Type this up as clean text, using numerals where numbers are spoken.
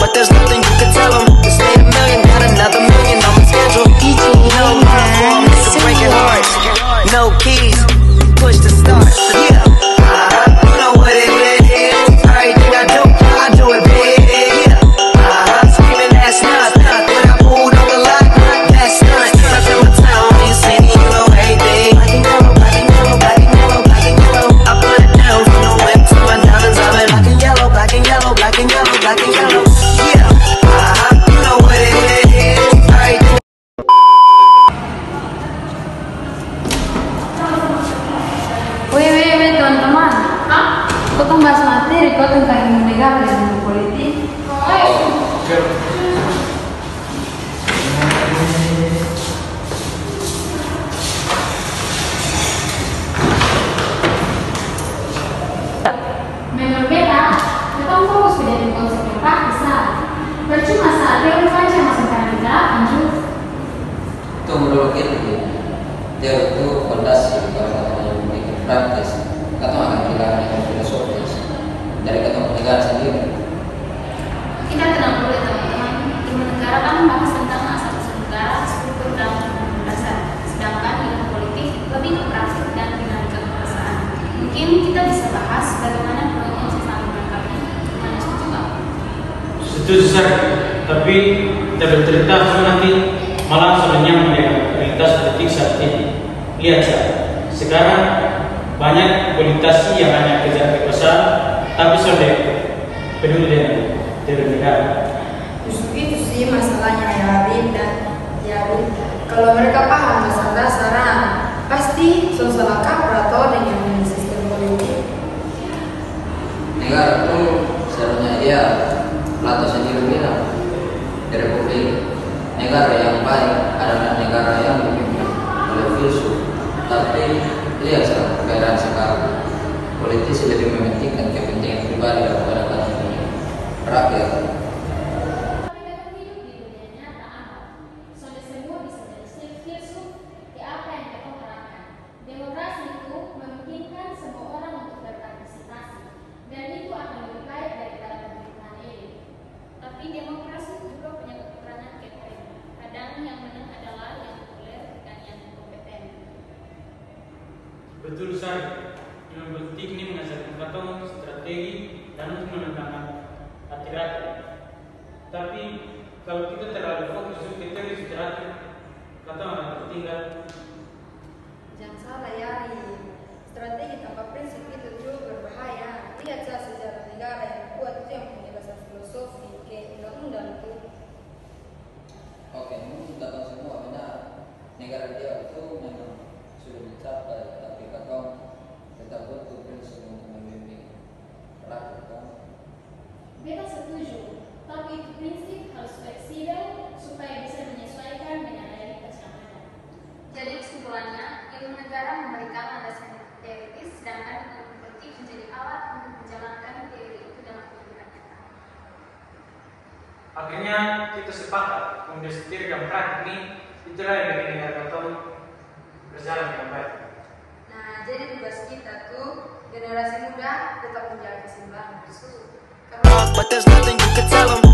but there's nothing you can tell them. This ain't a million, got another million on my schedule. No love for them, nigga breaking hearts. No keys, push to start. Yeah, you know what it is. Everything I do it big. Yeah, screaming that's not. When I pulled on the lot, that's not. Touch in my town, you see me, you know everything. Black and yellow, black and yellow, black and yellow, black and yellow. I put it down from the whip to my diamonds. I'm in black and yellow, black and yellow, black and yellow, black and yellow. Yeah, you know what it is. Everything. Weh, teman-teman. Hah? Kau tuh bahas materi, kau tentang negara dan politik. Memang beda, kita fokus pada konsep yang praktis. Percuma saat teori baca masuk ke negara, lanjut. Itu menurut kita, dia itu fondasi kalau yang memiliki praktis, atau akan kehilangan yang filosofis dari ketemu negara sendiri. Kita tenang dulu teman-teman. Ilmu negara kan membahas tentang asal-usul negara, struktur dan dasar. Sedangkan ilmu politik lebih ke praktik dan dinamika kekuasaan. Mungkin kita bisa bahas bagaimana peluangnya sesama melengkapi. Gimana, setuju nggak? Setuju saja, tapi kita bercerita nanti malah sebenarnya dengan realitas politik saat ini. Lihat saja, sekarang banyak politisi yang hanya kejar kekuasaan, tapi sudah peduli dengan negara. Justru itu sih masalahnya ya Habib dan ya Habib. Kalau mereka paham masalah dasar, pasti salah kaprah atau dengan sistem politik. Negara itu seharusnya dia Plato sendiri bilang di Republik, negara yang baik adalah negara yang dipimpin oleh filsuf. Tapi lihat perbedaan sekarang, politisi lebih mementingkan kepentingan pribadi daripada kepentingan rakyat. Betul saja, yang penting ini mengajarkan kita strategi dan untuk menentang hati rakyat. Tapi kalau kita terlalu fokus ke teori strategi, kita akan tertinggal. Jangan salah ya, strategi tanpa prinsip itu juga berbahaya. Lihat saja sejarah negara yang kuat itu yang punya dasar filosofi kayak undang-undang itu. Oke, ini kita tahu semua benar. Negara dia itu memang sudah dicapai, tapi kalau tetap butuh prinsip untuk membimbing rakyat. Beta setuju, tapi itu prinsip harus fleksibel supaya bisa menyesuaikan dengan realitas yang ada. Jadi kesimpulannya, ilmu negara memberikan landasan teoritis, sedangkan ilmu politik menjadi alat untuk menjalankan teori itu dalam kehidupan nyata. Akhirnya kita sepakat mendeskripsikan praktik ini, itulah yang bikin negara kita berjalan dengan baik. Nah, jadi tugas kita tuh generasi muda tetap menjaga keseimbangan. But there's nothing you can tell them.